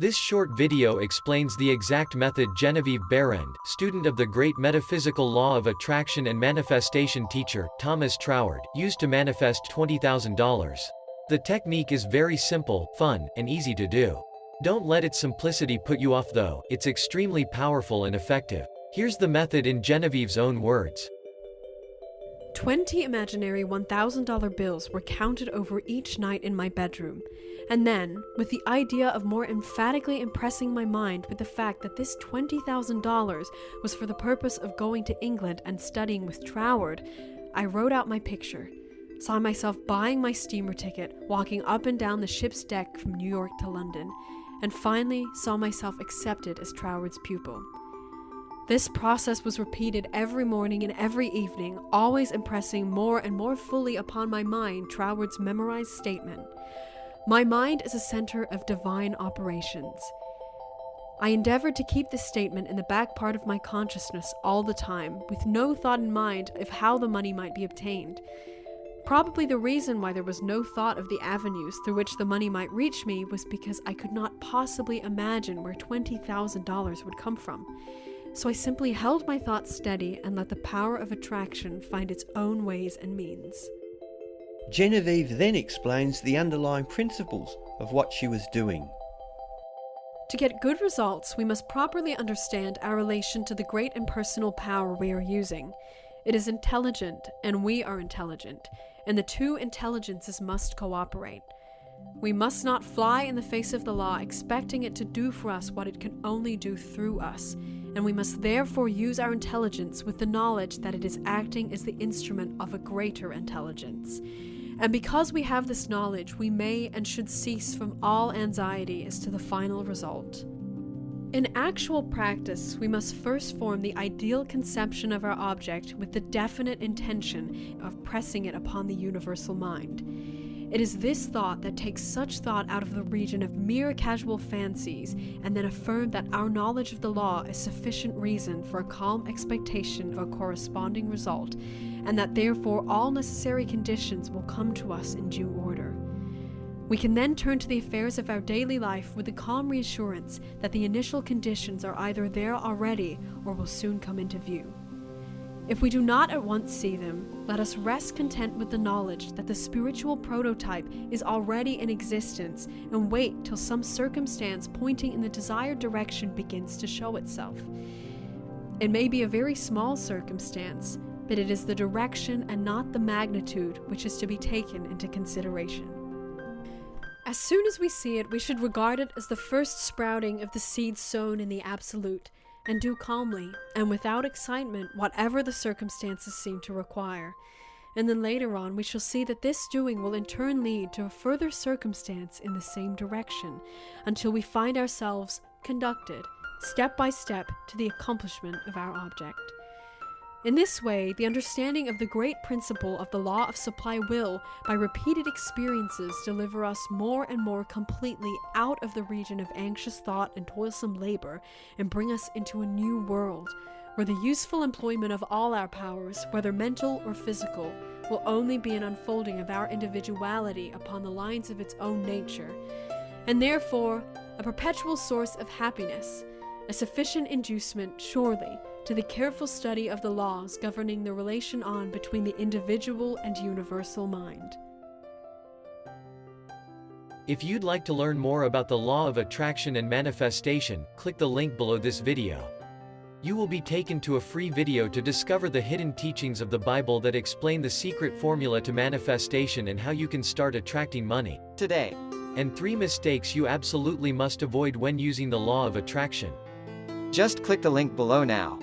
This short video explains the exact method Genevieve Behrend, student of the great metaphysical law of attraction and manifestation teacher, Thomas Troward, used to manifest $20,000. The technique is very simple, fun, and easy to do. Don't let its simplicity put you off though, it's extremely powerful and effective. Here's the method in Genevieve's own words. 20 imaginary $1,000 bills were counted over each night in my bedroom, and then, with the idea of more emphatically impressing my mind with the fact that this $20,000 was for the purpose of going to England and studying with Troward, I wrote out my picture, saw myself buying my steamer ticket, walking up and down the ship's deck from New York to London, and finally saw myself accepted as Troward's pupil. This process was repeated every morning and every evening, always impressing more and more fully upon my mind Troward's memorized statement. My mind is a center of divine operations. I endeavored to keep this statement in the back part of my consciousness all the time, with no thought in mind of how the money might be obtained. Probably the reason why there was no thought of the avenues through which the money might reach me was because I could not possibly imagine where $20,000 would come from. So I simply held my thoughts steady and let the power of attraction find its own ways and means. Genevieve then explains the underlying principles of what she was doing. To get good results, we must properly understand our relation to the great impersonal power we are using. It is intelligent, and we are intelligent, and the two intelligences must cooperate. We must not fly in the face of the law expecting it to do for us what it can only do through us, and we must therefore use our intelligence with the knowledge that it is acting as the instrument of a greater intelligence. And because we have this knowledge, we may and should cease from all anxiety as to the final result. In actual practice, we must first form the ideal conception of our object with the definite intention of pressing it upon the universal mind. It is this thought that takes such thought out of the region of mere casual fancies, and then affirm that our knowledge of the law is sufficient reason for a calm expectation of a corresponding result, and that therefore all necessary conditions will come to us in due order. We can then turn to the affairs of our daily life with the calm reassurance that the initial conditions are either there already or will soon come into view. If we do not at once see them, let us rest content with the knowledge that the spiritual prototype is already in existence and wait till some circumstance pointing in the desired direction begins to show itself. It may be a very small circumstance, but it is the direction and not the magnitude which is to be taken into consideration. As soon as we see it, we should regard it as the first sprouting of the seed sown in the absolute, and do calmly, and without excitement, whatever the circumstances seem to require. And then later on, we shall see that this doing will in turn lead to a further circumstance in the same direction, until we find ourselves conducted, step by step, to the accomplishment of our object. In this way, the understanding of the great principle of the law of supply will, by repeated experiences, deliver us more and more completely out of the region of anxious thought and toilsome labor, and bring us into a new world, where the useful employment of all our powers, whether mental or physical, will only be an unfolding of our individuality upon the lines of its own nature, and therefore a perpetual source of happiness, a sufficient inducement, surely, to the careful study of the laws governing the relation on between the individual and universal mind. If you'd like to learn more about the law of attraction and manifestation, click the link below this video. You will be taken to a free video to discover the hidden teachings of the Bible that explain the secret formula to manifestation and how you can start attracting money today. And 3 mistakes you absolutely must avoid when using the law of attraction. Just click the link below now.